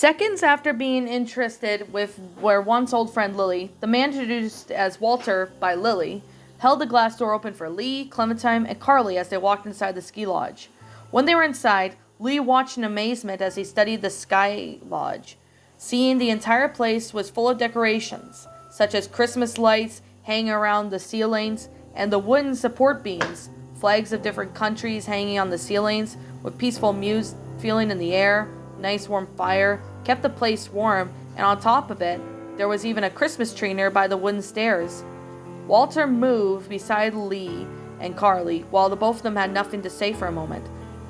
Seconds after being interested with their once old friend Lily, the man introduced as Walter by Lily held the glass door open for Lee, Clementine, and Carly as they walked inside the ski lodge. When they were inside, Lee watched in amazement as he studied the sky lodge. Seeing the entire place was full of decorations, such as Christmas lights hanging around the ceilings and the wooden support beams, flags of different countries hanging on the ceilings with peaceful music feeling in the air. Nice warm fire kept the place warm, and on top of it, there was even a Christmas tree nearby the wooden stairs. Walter moved beside Lee and Carly, while the both of them had nothing to say for a moment.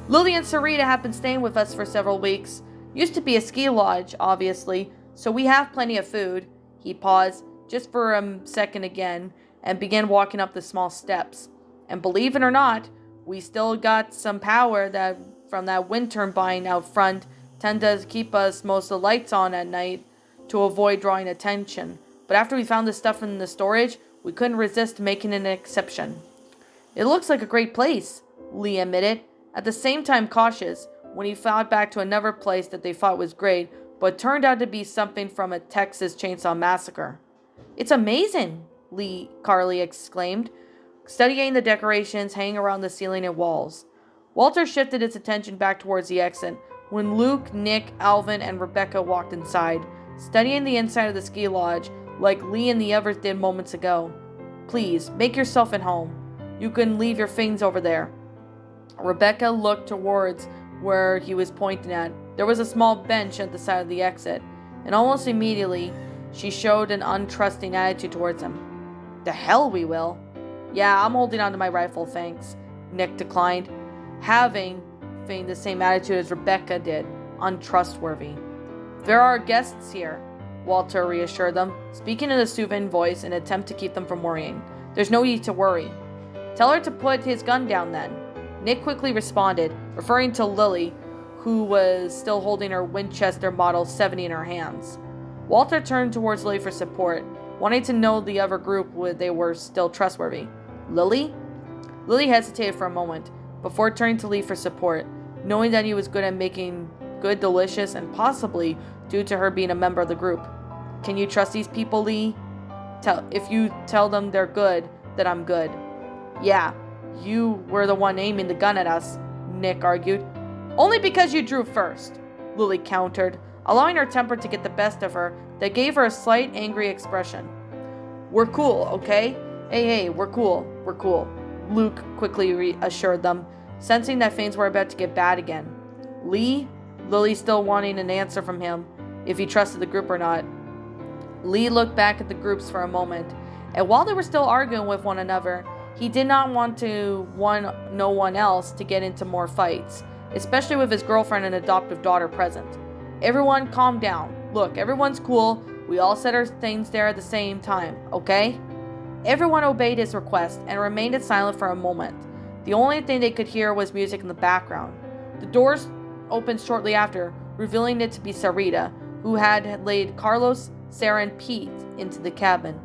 Lily and Sarita have been staying with us for several weeks. Used to be a ski lodge, obviously, so we have plenty of food. He paused, just for a second again, and began walking up the small steps. And believe it or not, we still got some power that from that wind turbine out front tend to keep us most of the lights on at night to avoid drawing attention. But after we found the stuff in the storage, we couldn't resist making an exception. It looks like a great place, Lee admitted, at the same time cautious when he thought back to another place that they thought was great, but turned out to be something from a Texas Chainsaw Massacre. It's amazing, Carly exclaimed, studying the decorations hanging around the ceiling and walls. Walter shifted his attention back towards the exit when Luke, Nick, Alvin, and Rebecca walked inside, studying the inside of the ski lodge like Lee and the others did moments ago. Please, make yourself at home. You can leave your things over there. Rebecca looked towards where he was pointing at. There was a small bench at the side of the exit, and almost immediately, she showed an untrusting attitude towards him. The hell we will. Yeah, I'm holding on to my rifle, thanks, Nick declined, having the same attitude as Rebecca did, untrustworthy. There are guests here, Walter reassured them, speaking in a soothing voice in an attempt to keep them from worrying. There's no need to worry. Tell her to put his gun down then. Nick quickly responded, referring to Lily, who was still holding her Winchester Model 70 in her hands. Walter turned towards Lily for support, wanting to know the other group they were still trustworthy. Lily? Lily hesitated for a moment, before turning to Lee for support, knowing that he was good at making good, delicious, and possibly due to her being a member of the group. Can you trust these people, Lee? If you tell them they're good, then I'm good. Yeah, you were the one aiming the gun at us, Nick argued. Only because you drew first, Lily countered, allowing her temper to get the best of her that gave her a slight angry expression. We're cool, okay? Hey, we're cool, Luke quickly reassured them, sensing that things were about to get bad again. Lee? Lily still wanting an answer from him, if he trusted the group or not. Lee looked back at the groups for a moment, and while they were still arguing with one another, he did not want no one else to get into more fights, especially with his girlfriend and adoptive daughter present. Everyone calm down. Look, everyone's cool. We all said our things there at the same time, okay? Everyone obeyed his request and remained silent for a moment. The only thing they could hear was music in the background. The doors opened shortly after, revealing it to be Sarita, who had laid Carlos, Sarah, and Pete into the cabin.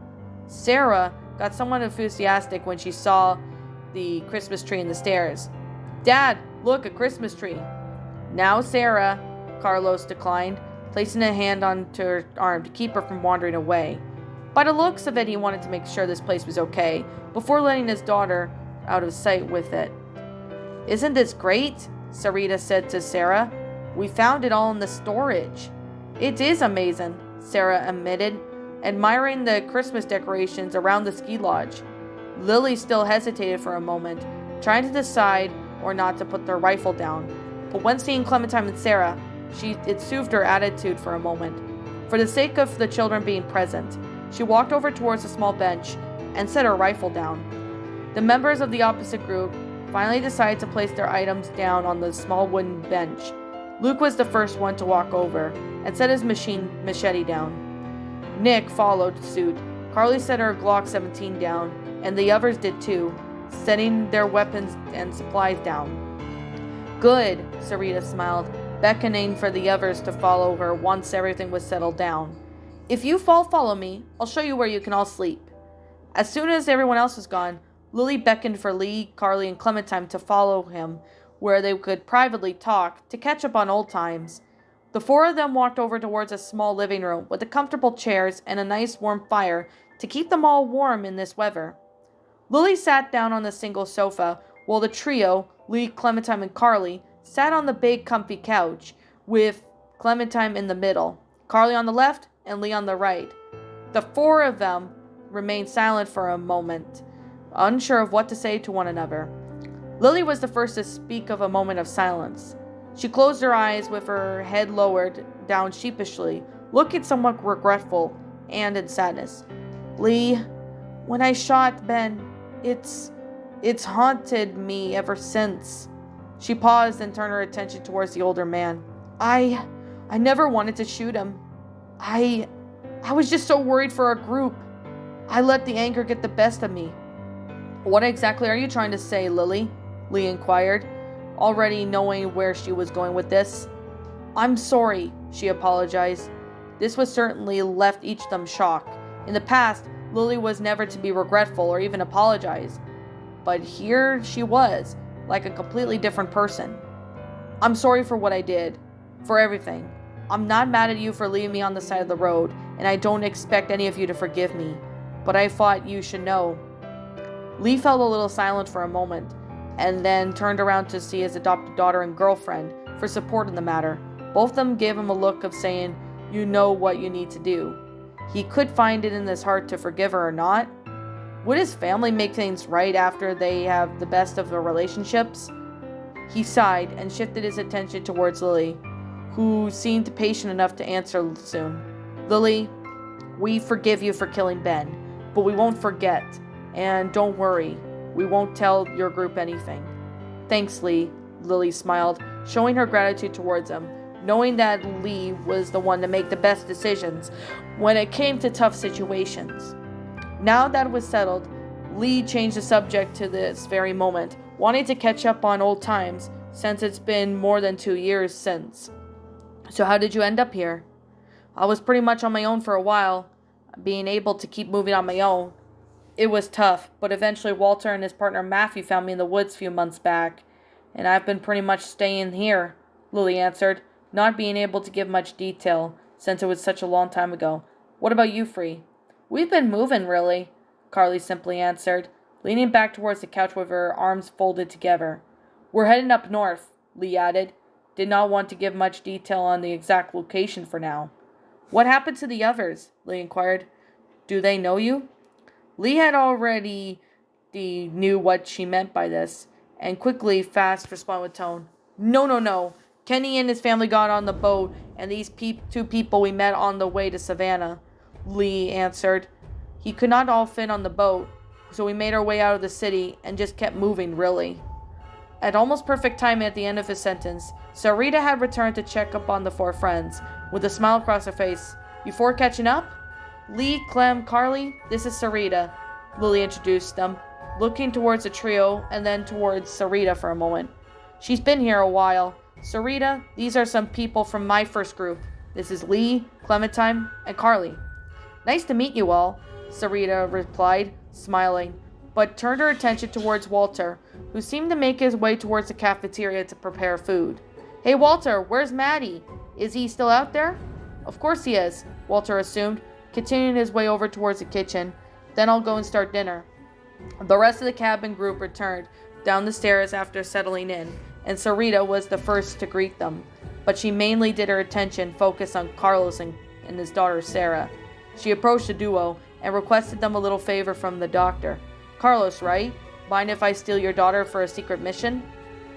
Sarah got somewhat enthusiastic when she saw the Christmas tree in the stairs. Dad, look, a Christmas tree. Now, Sarah, Carlos declined, placing a hand onto her arm to keep her from wandering away. By the looks of it, he wanted to make sure this place was okay before letting his daughter out of sight with it. Isn't this great? Sarita said to Sarah. We found it all in the storage. It is amazing, Sarah admitted, admiring the Christmas decorations around the ski lodge. Lily still hesitated for a moment, trying to decide or not to put their rifle down. But when seeing Clementine and Sarah, it soothed her attitude for a moment. For the sake of the children being present, she walked over towards a small bench and set her rifle down. The members of the opposite group finally decided to place their items down on the small wooden bench. Luke was the first one to walk over and set his machete down. Nick followed suit. Carly set her Glock 17 down, and the others did too, setting their weapons and supplies down. Good, Sarita smiled, beckoning for the others to follow her once everything was settled down. If you follow me, I'll show you where you can all sleep. As soon as everyone else was gone, Lily beckoned for Lee, Carly, and Clementine to follow him, where they could privately talk to catch up on old times. The four of them walked over towards a small living room with the comfortable chairs and a nice warm fire to keep them all warm in this weather. Lily sat down on the single sofa, while the trio, Lee, Clementine, and Carly, sat on the big comfy couch, with Clementine in the middle, Carly on the left, and Lee on the right. The four of them remained silent for a moment, unsure of what to say to one another. Lily was the first to speak of a moment of silence. She closed her eyes with her head lowered down sheepishly, looking somewhat regretful and in sadness. Lee, when I shot Ben, it's haunted me ever since. She paused and turned her attention towards the older man. I never wanted to shoot him. I was just so worried for our group. I let the anger get the best of me. What exactly are you trying to say, Lily? Lee inquired, already knowing where she was going with this. I'm sorry, she apologized. This was certainly left each of them shocked. In the past, Lily was never to be regretful or even apologize. But here she was, like a completely different person. I'm sorry for what I did. For everything. I'm not mad at you for leaving me on the side of the road, and I don't expect any of you to forgive me. But I thought you should know. Lee felt a little silent for a moment, and then turned around to see his adopted daughter and girlfriend for support in the matter. Both of them gave him a look of saying, you know what you need to do. He could find it in his heart to forgive her or not. Would his family make things right after they have the best of their relationships? He sighed and shifted his attention towards Lily, who seemed patient enough to answer soon. Lily, we forgive you for killing Ben, but we won't forget. And don't worry, we won't tell your group anything. Thanks, Lee, Lily smiled, showing her gratitude towards him, knowing that Lee was the one to make the best decisions when it came to tough situations. Now that it was settled, Lee changed the subject to this very moment, wanting to catch up on old times since it's been more than 2 years since. So how did you end up here? I was pretty much on my own for a while, being able to keep moving on my own. It was tough, but eventually Walter and his partner Matthew found me in the woods a few months back, and I've been pretty much staying here, Lily answered, not being able to give much detail since it was such a long time ago. What about you, Free? We've been moving, really, Carly simply answered, leaning back towards the couch with her arms folded together. We're heading up north, Lee added. Did not want to give much detail on the exact location for now. What happened to the others? Lee inquired. Do they know you? Lee had already knew what she meant by this, and quickly, fast responded with tone. No. Kenny and his family got on the boat, and these two people we met on the way to Savannah, Lee answered. He could not all fit on the boat, so we made our way out of the city and just kept moving, really. At almost perfect time at the end of his sentence, Sarita had returned to check up on the four friends, with a smile across her face. You four catching up? Lee, Clem, Carly, this is Sarita, Lily introduced them, looking towards the trio and then towards Sarita for a moment. She's been here a while. Sarita, these are some people from my first group. This is Lee, Clementine, and Carly. Nice to meet you all, Sarita replied, smiling, but turned her attention towards Walter, who seemed to make his way towards the cafeteria to prepare food. Hey Walter, where's Maddie? Is he still out there? Of course he is, Walter assumed, continuing his way over towards the kitchen. Then I'll go and start dinner. The rest of the cabin group returned down the stairs after settling in, and Sarita was the first to greet them, but she mainly did her attention focus on Carlos and his daughter Sarah. She approached the duo and requested them a little favor from the doctor. Carlos, right? Mind if I steal your daughter for a secret mission?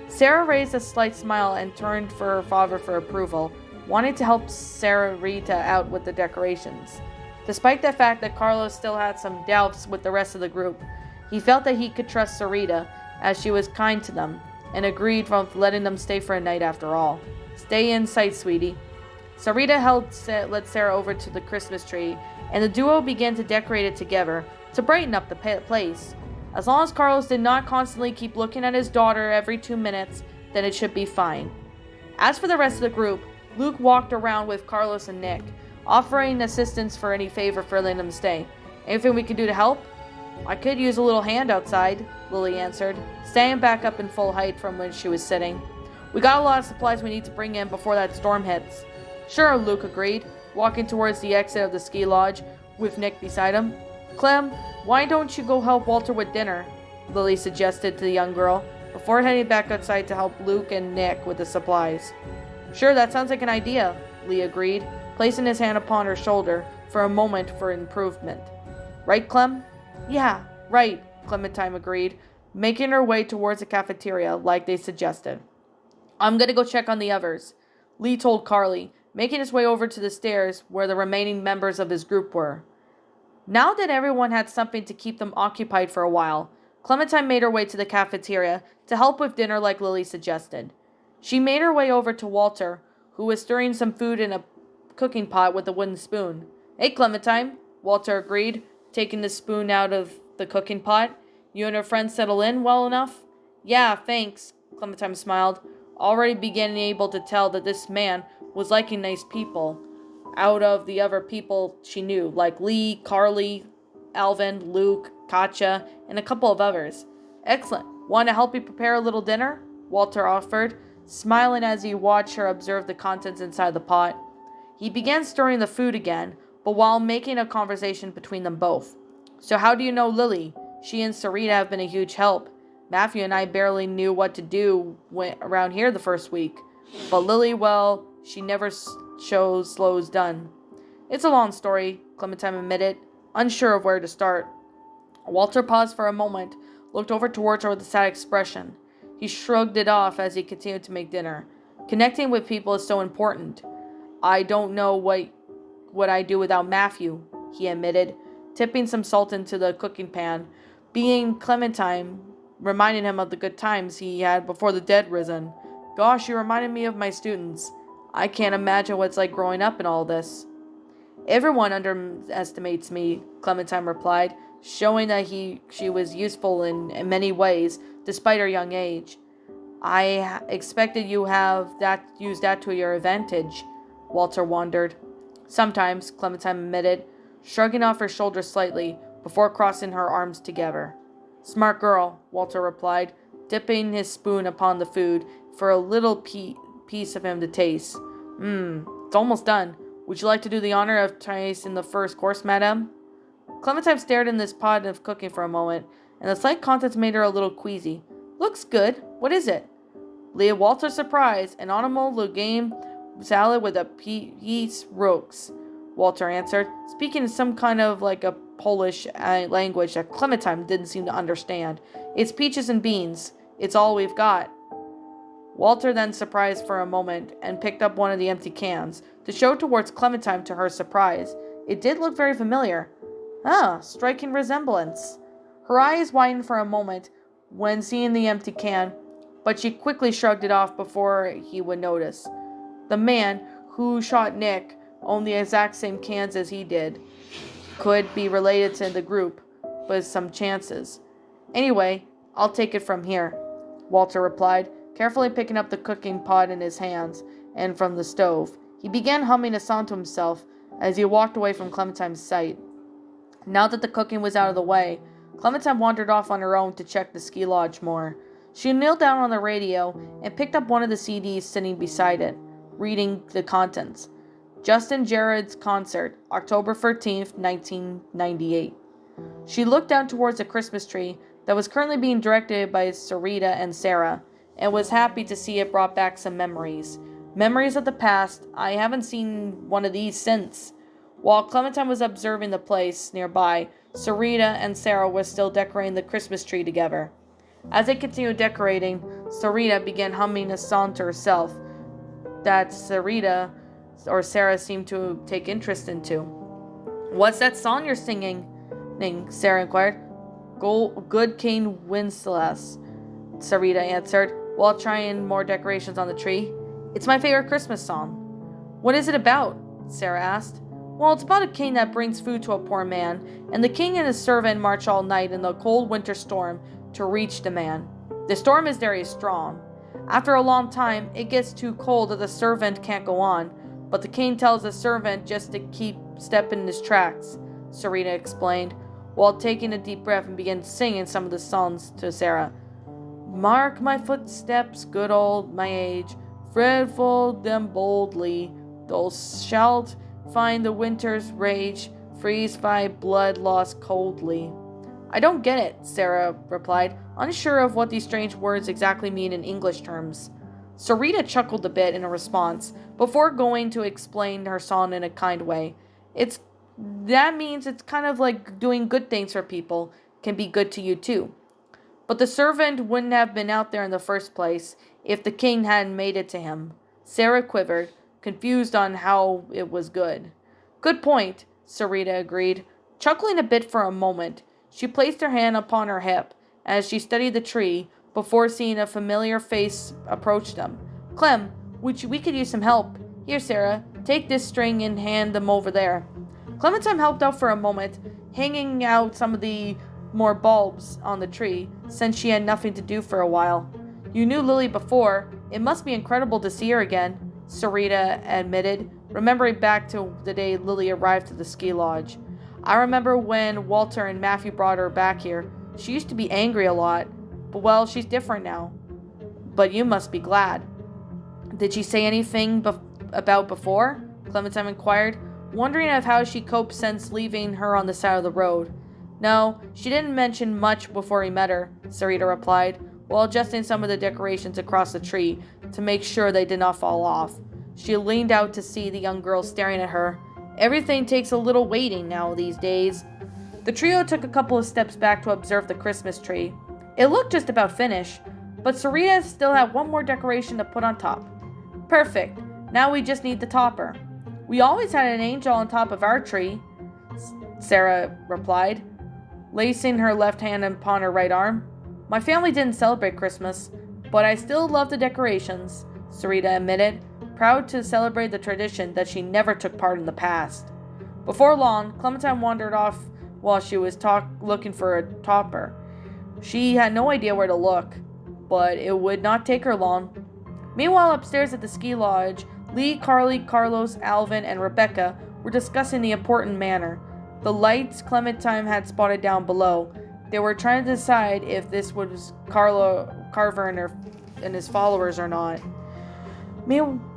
Sarah raised a slight smile and turned for her father for approval, wanting to help Sarita out with the decorations. Despite the fact that Carlos still had some doubts with the rest of the group, he felt that he could trust Sarita, as she was kind to them, and agreed with letting them stay for a night after all. Stay in sight, sweetie. Sarita led Sarah over to the Christmas tree, and the duo began to decorate it together to brighten up the place. As long as Carlos did not constantly keep looking at his daughter every 2 minutes, then it should be fine. As for the rest of the group, Luke walked around with Carlos and Nick, offering assistance for any favor for letting them stay. Anything we could do to help? I could use a little hand outside, Lily answered, standing back up in full height from where she was sitting. We got a lot of supplies we need to bring in before that storm hits. Sure, Luke agreed, walking towards the exit of the ski lodge with Nick beside him. Clem, why don't you go help Walter with dinner? Lily suggested to the young girl, before heading back outside to help Luke and Nick with the supplies. Sure, that sounds like an idea, Lee agreed, placing his hand upon her shoulder for a moment for improvement. Right, Clem? Yeah, right, Clementine agreed, making her way towards the cafeteria like they suggested. I'm gonna go check on the others, Lee told Carly, making his way over to the stairs where the remaining members of his group were. Now that everyone had something to keep them occupied for a while, Clementine made her way to the cafeteria to help with dinner like Lily suggested. She made her way over to Walter, who was stirring some food in a cooking pot with a wooden spoon. Hey, Clementine, Walter agreed, taking the spoon out of the cooking pot. You and her friend settle in well enough? Yeah, thanks, Clementine smiled, already beginning able to tell that this man was liking nice people out of the other people she knew, like Lee, Carly, Alvin, Luke, Katja, and a couple of others. Excellent. Want to help you prepare a little dinner? Walter offered, smiling as he watched her observe the contents inside the pot. He began stirring the food again, but while making a conversation between them both. So how do you know Lily? She and Sarita have been a huge help. Matthew and I barely knew what to do around here the first week. But Lily, well, she never shows slows done. It's a long story, Clementine admitted, unsure of where to start. Walter paused for a moment, looked over towards her with a sad expression. He shrugged it off as he continued to make dinner. Connecting with people is so important. I don't know what I do without Matthew, he admitted, tipping some salt into the cooking pan. Being Clementine reminded him of the good times he had before the dead risen. Gosh, you reminded me of my students. I can't imagine what it's like growing up in all this. Everyone underestimates me, Clementine replied, showing that she was useful in many ways, despite her young age. I expected you use that to your advantage, Walter wondered. Sometimes, Clementine admitted, shrugging off her shoulders slightly before crossing her arms together. Smart girl, Walter replied, dipping his spoon upon the food for a little piece of him to taste. It's almost done. Would you like to do the honor of tasting the first course, madame? Clementine stared in this pot of cooking for a moment, and the slight contents made her a little queasy. Looks good. What is it? Leah Walter's surprise, an animal game salad with a piece rooks, Walter answered, speaking in some kind of like a Polish language that Clementine didn't seem to understand. It's peaches and beans. It's all we've got. Walter then surprised for a moment and picked up one of the empty cans to show towards Clementine to her surprise. It did look very familiar. Striking resemblance. Her eyes widened for a moment when seeing the empty can, but she quickly shrugged it off before he would notice. The man who shot Nick owned the exact same cans as he did. Could be related to the group, but some chances. Anyway, I'll take it from here, Walter replied, carefully picking up the cooking pot in his hands and from the stove. He began humming a song to himself as he walked away from Clementine's sight. Now that the cooking was out of the way, Clementine wandered off on her own to check the ski lodge more. She kneeled down on the radio and picked up one of the CDs sitting beside it, reading the contents. Justin Jared's concert, October 13th, 1998. She looked down towards the Christmas tree that was currently being directed by Sarita and Sarah, and was happy to see it brought back some memories. Memories of the past. I haven't seen one of these since. While Clementine was observing the place nearby, Sarita and Sarah were still decorating the Christmas tree together. As they continued decorating, Sarita began humming a song to herself that Sarita or Sarah seemed to take interest into. What's that song you're singing? Sarah inquired. Good King Wenceslas, Sarita answered, while trying more decorations on the tree. It's my favorite Christmas song. What is it about? Sarah asked. Well, it's about a king that brings food to a poor man, and the king and his servant march all night in the cold winter storm to reach the man. The storm is very strong. After a long time, it gets too cold that the servant can't go on, but the king tells the servant just to keep stepping in his tracks, Sarita explained, while taking a deep breath and began singing some of the songs to Sarah. Mark my footsteps, good old my age, Fred fold them boldly, Thou shalt find the winter's rage, freeze thy blood lost coldly. I don't get it, Sarah replied, unsure of what these strange words exactly mean in English terms. Sarita chuckled a bit in a response, before going to explain her song in a kind way. That means it's kind of like doing good things for people can be good to you too. But the servant wouldn't have been out there in the first place if the king hadn't made it to him. Sarah quivered, confused on how it was good. Good point, Sarita agreed. Chuckling a bit for a moment, she placed her hand upon her hip as she studied the tree before seeing a familiar face approach them. Clem, we could use some help. Here, Sarah, take this string and hand them over there. Clementine helped out for a moment, hanging out some of the more bulbs on the tree, since she had nothing to do for a while. You knew Lily before. It must be incredible to see her again, Sarita admitted, remembering back to the day Lily arrived at the ski lodge. I remember when Walter and Matthew brought her back here. She used to be angry a lot, but well, she's different now. But you must be glad. Did she say anything about before? Clementine inquired, wondering of how she coped since leaving her on the side of the road. No, she didn't mention much before he met her, Sarita replied, while adjusting some of the decorations across the tree to make sure they did not fall off. She leaned out to see the young girl staring at her. Everything takes a little waiting now these days. The trio took a couple of steps back to observe the Christmas tree. It looked just about finished, but Sarita still had one more decoration to put on top. Perfect. Now we just need the topper. We always had an angel on top of our tree, Sarah replied, lacing her left hand upon her right arm. My family didn't celebrate Christmas, but I still love the decorations, Sarita admitted, proud to celebrate the tradition that she never took part in the past. Before long, Clementine wandered off while she was looking for a topper. She had no idea where to look, but it would not take her long. Meanwhile, upstairs at the ski lodge, Lee, Carly, Carlos, Alvin, and Rebecca were discussing the important matter. The lights Clementine had spotted down below. They were trying to decide if this was Carver and his followers or not.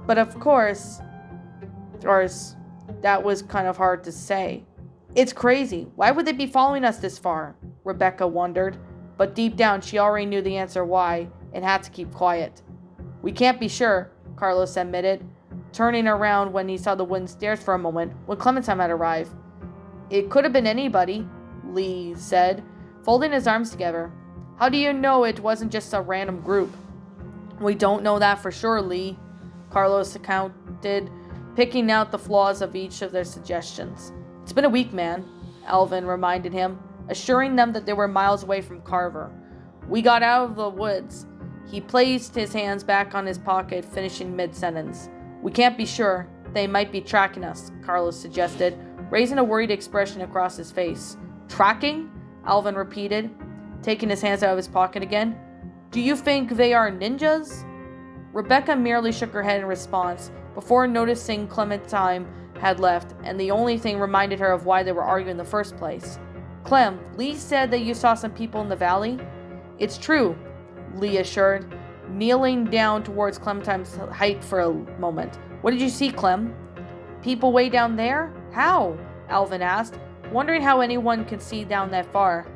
But of course, that was kind of hard to say. It's crazy. Why would they be following us this far? Rebecca wondered, but deep down she already knew the answer why and had to keep quiet. We can't be sure, Carlos admitted, turning around when he saw the wooden stairs for a moment when Clementine had arrived. It could have been anybody, Lee said, folding his arms together. How do you know it wasn't just a random group? We don't know that for sure, Lee, Carlos accounted, picking out the flaws of each of their suggestions. It's been a week, man, Alvin reminded him, assuring them that they were miles away from Carver. We got out of the woods. He placed his hands back on his pocket, finishing mid-sentence. We can't be sure. They might be tracking us, Carlos suggested, raising a worried expression across his face. Tracking? Alvin repeated, taking his hands out of his pocket again. Do you think they are ninjas? Rebecca merely shook her head in response, before noticing Clementine had left, and the only thing reminded her of why they were arguing in the first place. Clem, Lee said that you saw some people in the valley? It's true, Lee assured, kneeling down towards Clementine's height for a moment. What did you see, Clem? People way down there? How? Alvin asked, wondering how anyone could see down that far.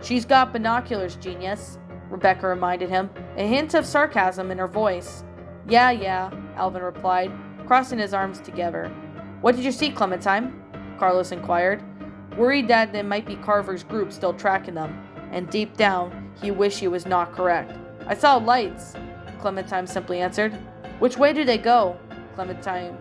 She's got binoculars, genius, Rebecca reminded him, a hint of sarcasm in her voice. Yeah, Alvin replied, crossing his arms together. What did you see, Clementine? Carlos inquired, worried that there might be Carver's group still tracking them, and deep down, he wished he was not correct. I saw lights, Clementine simply answered. Which way did they go? Rebecca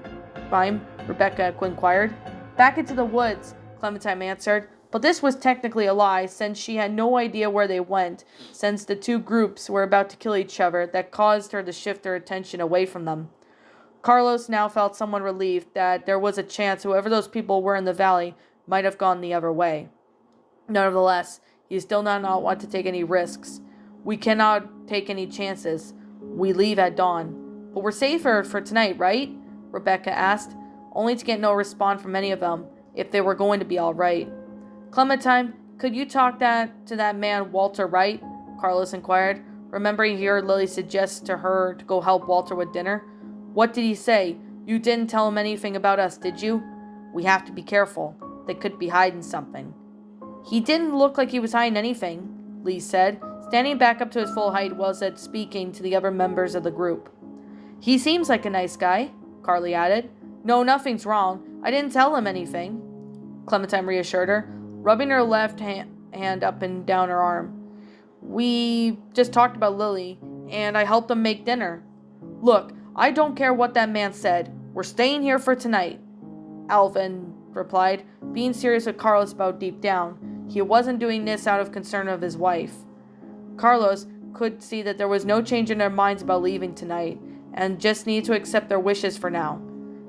inquired. Back into the woods, Clementine answered, but this was technically a lie since she had no idea where they went, since the two groups were about to kill each other that caused her to shift her attention away from them. Carlos now felt somewhat relieved that there was a chance whoever those people were in the valley might have gone the other way. Nevertheless, he still did not want to take any risks. We cannot take any chances. We leave at dawn. But we're safer for tonight, right? Rebecca asked, only to get no response from any of them, if they were going to be all right. Clementine, could you talk to that man Walter Wright? Carlos inquired, remembering he heard Lily suggest to her to go help Walter with dinner. What did he say? You didn't tell him anything about us, did you? We have to be careful. They could be hiding something. He didn't look like he was hiding anything, Lee said, standing back up to his full height while said speaking to the other members of the group. He seems like a nice guy, Carly added. No, nothing's wrong. I didn't tell him anything, Clementine reassured her, rubbing her left hand up and down her arm. We just talked about Lily, and I helped him make dinner. Look, I don't care what that man said. We're staying here for tonight, Alvin replied, being serious with Carlos about deep down. He wasn't doing this out of concern of his wife. Carlos could see that there was no change in their minds about leaving tonight, and just needed to accept their wishes for now.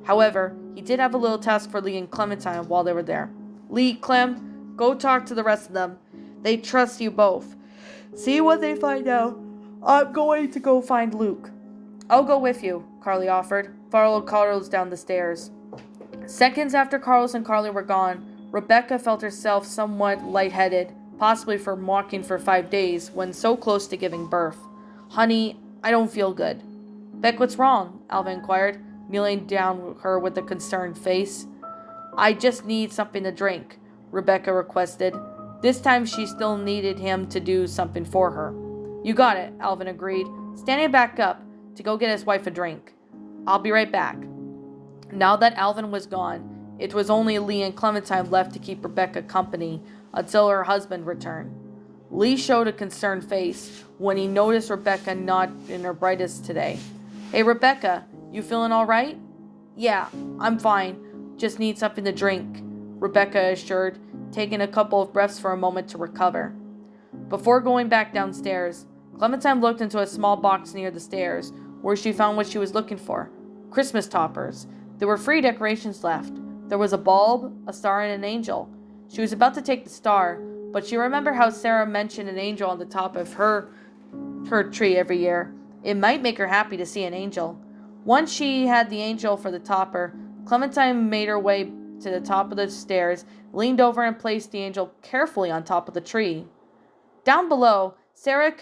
However, he did have a little task for Lee and Clementine while they were there. Lee, Clem, go talk to the rest of them. They trust you both. See what they find out. I'm going to go find Luke. I'll go with you, Carly offered, followed Carlos down the stairs. Seconds after Carlos and Carly were gone, Rebecca felt herself somewhat lightheaded, possibly from walking for 5 days when so close to giving birth. Honey, I don't feel good. Beck, what's wrong? Alvin inquired, kneeling down with her with a concerned face. I just need something to drink, Rebecca requested. This time she still needed him to do something for her. You got it, Alvin agreed, standing back up to go get his wife a drink. I'll be right back. Now that Alvin was gone, it was only Lee and Clementine left to keep Rebecca company until her husband returned. Lee showed a concerned face when he noticed Rebecca not in her brightest today. Hey, Rebecca, you feeling all right? Yeah, I'm fine. Just need something to drink, Rebecca assured, taking a couple of breaths for a moment to recover. Before going back downstairs, Clementine looked into a small box near the stairs, where she found what she was looking for. Christmas toppers. There were 3 decorations left. There was a bulb, a star, and an angel. She was about to take the star, but she remembered how Sarah mentioned an angel on the top of her tree every year. It might make her happy to see an angel. Once she had the angel for the topper, Clementine made her way to the top of the stairs, leaned over and placed the angel carefully on top of the tree. Down below, Sarah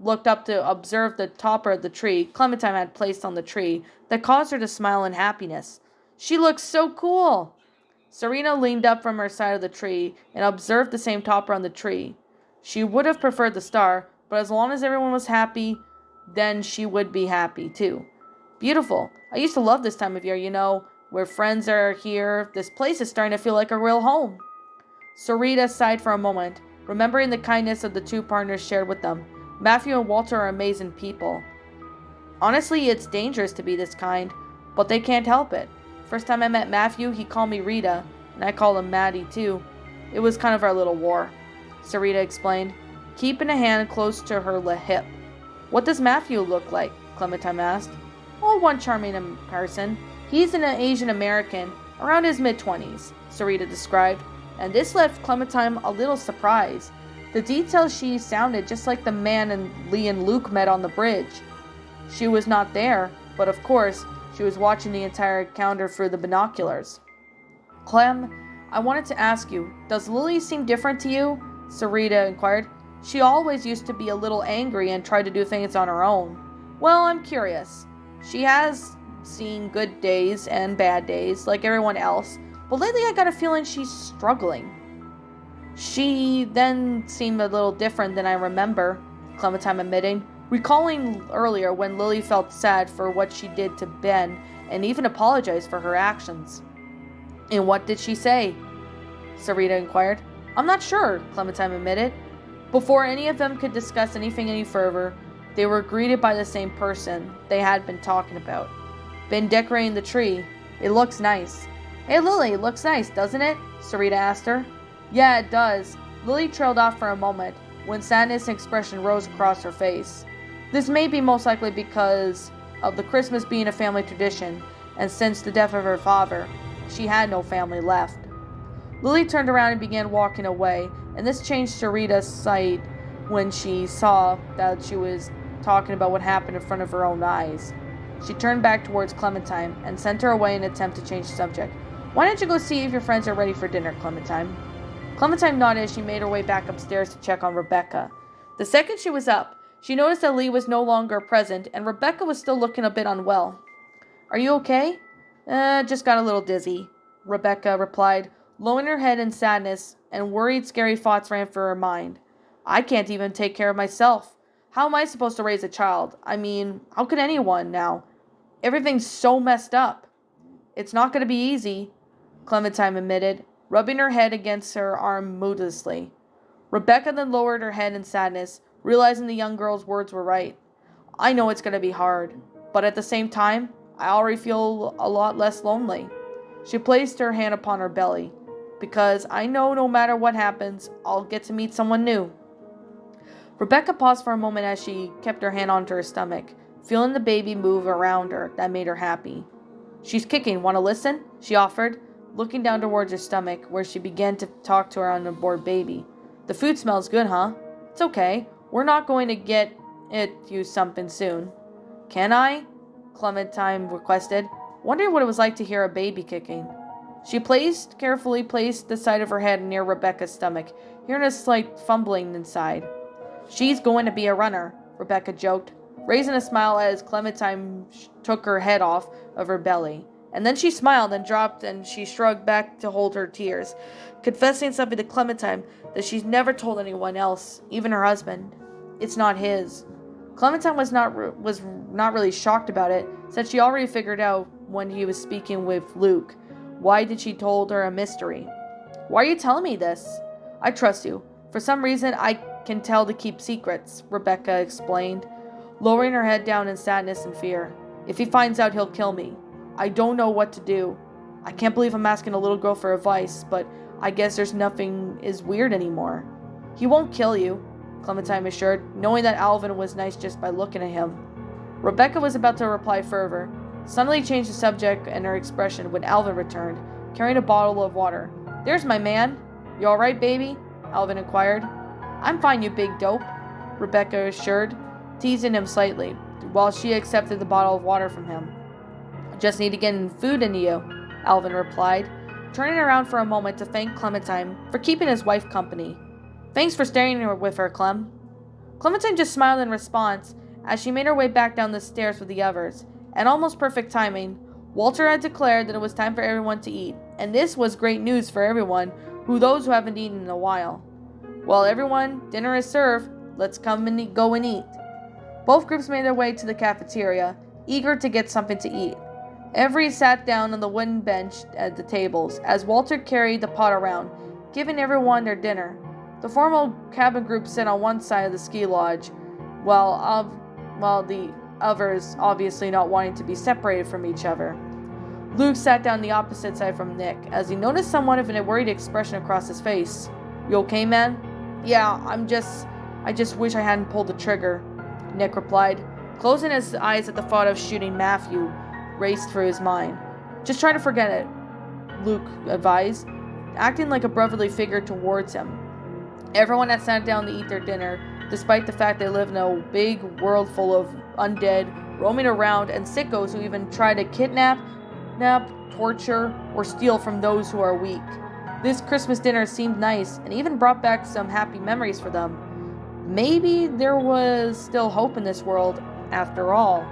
looked up to observe the topper of the tree Clementine had placed on the tree that caused her to smile in happiness. She looks so cool! Serena leaned up from her side of the tree and observed the same topper on the tree. She would have preferred the star, but as long as everyone was happy, then she would be happy too. Beautiful. I used to love this time of year, where friends are here. This place is starting to feel like a real home. Sarita sighed for a moment, remembering the kindness of the 2 partners shared with them. Matthew and Walter are amazing people. Honestly, it's dangerous to be this kind, but they can't help it. First time I met Matthew, he called me Rita, and I called him Maddie too. It was kind of our little war, Sarita explained, keeping a hand close to her hip. What does Matthew look like? Clementine asked. Oh, one charming person. He's an Asian American, around his mid-20s, Sarita described, and this left Clementine a little surprised. The details she sounded just like the man Lee and Luke met on the bridge. She was not there, but of course, she was watching the entire encounter through the binoculars. Clem, I wanted to ask you, does Lily seem different to you? Sarita inquired. She always used to be a little angry and try to do things on her own. Well, I'm curious. She has seen good days and bad days, like everyone else, but lately I got a feeling she's struggling. She then seemed a little different than I remember, Clementine admitting, recalling earlier when Lily felt sad for what she did to Ben and even apologized for her actions. And what did she say? Sarita inquired. I'm not sure, Clementine admitted. Before any of them could discuss anything any further, they were greeted by the same person they had been talking about. Been decorating the tree. It looks nice. Hey Lily, it looks nice, doesn't it? Sarita asked her. Yeah, it does. Lily trailed off for a moment, when sadness and expression rose across her face. This may be most likely because of the Christmas being a family tradition, and since the death of her father, she had no family left. Lily turned around and began walking away, and this changed Sarita's sight when she saw that she was talking about what happened in front of her own eyes. She turned back towards Clementine and sent her away in an attempt to change the subject. Why don't you go see if your friends are ready for dinner, Clementine? Clementine nodded as she made her way back upstairs to check on Rebecca. The second she was up, she noticed that Lee was no longer present, and Rebecca was still looking a bit unwell. Are you okay? Just got a little dizzy, Rebecca replied, lowering her head in sadness, and worried, scary thoughts ran through her mind. I can't even take care of myself. How am I supposed to raise a child? I mean, how could anyone now? Everything's so messed up. It's not going to be easy, Clementine admitted, rubbing her head against her arm moodlessly. Rebecca then lowered her head in sadness, realizing the young girl's words were right. I know it's going to be hard, but at the same time, I already feel a lot less lonely. She placed her hand upon her belly. Because I know no matter what happens, I'll get to meet someone new. Rebecca paused for a moment as she kept her hand onto her stomach, feeling the baby move around her that made her happy. She's kicking. Want to listen? She offered, looking down towards her stomach, where she began to talk to her unborn baby. The food smells good, huh? It's okay. We're not going to get you something soon. Can I? Clementine requested, wondering what it was like to hear a baby kicking. She carefully placed the side of her head near Rebecca's stomach, hearing a slight fumbling inside. She's going to be a runner, Rebecca joked, raising a smile as Clementine took her head off of her belly. And then she smiled and dropped and she shrugged back to hold her tears, confessing something to Clementine that she's never told anyone else, even her husband. It's not his. Clementine was not really shocked about it, since she already figured out when he was speaking with Luke. Why did she told her a mystery? Why are you telling me this? I trust you. For some reason, I can tell to keep secrets, Rebecca explained, lowering her head down in sadness and fear. If he finds out, he'll kill me. I don't know what to do. I can't believe I'm asking a little girl for advice, but I guess there's nothing is weird anymore. He won't kill you, Clementine assured, knowing that Alvin was nice just by looking at him. Rebecca was about to reply further, suddenly changed the subject and her expression when Alvin returned, carrying a bottle of water. There's my man. You all right, baby? Alvin inquired. I'm fine, you big dope, Rebecca assured, teasing him slightly, while she accepted the bottle of water from him. Just need to get food into you, Alvin replied, turning around for a moment to thank Clementine for keeping his wife company. Thanks for staying with her, Clem. Clementine just smiled in response as she made her way back down the stairs with the others. At almost perfect timing, Walter had declared that it was time for everyone to eat, and this was great news for everyone, those who haven't eaten in a while. Well, everyone, dinner is served. Let's come and go and eat. Both groups made their way to the cafeteria, eager to get something to eat. Every sat down on the wooden bench at the tables, as Walter carried the pot around, giving everyone their dinner. The formal cabin group sat on one side of the ski lodge, while the others obviously not wanting to be separated from each other. Luke sat down the opposite side from Nick, as he noticed somewhat of a worried expression across his face. You okay, man? Yeah, I just wish I hadn't pulled the trigger, Nick replied, closing his eyes at the thought of shooting Matthew raced through his mind. Just try to forget it, Luke advised, acting like a brotherly figure towards him. Everyone had sat down to eat their dinner, despite the fact they live in a big world full of undead roaming around and sickos who even try to kidnap, torture, or steal from those who are weak. This Christmas dinner seemed nice and even brought back some happy memories for them. Maybe there was still hope in this world after all.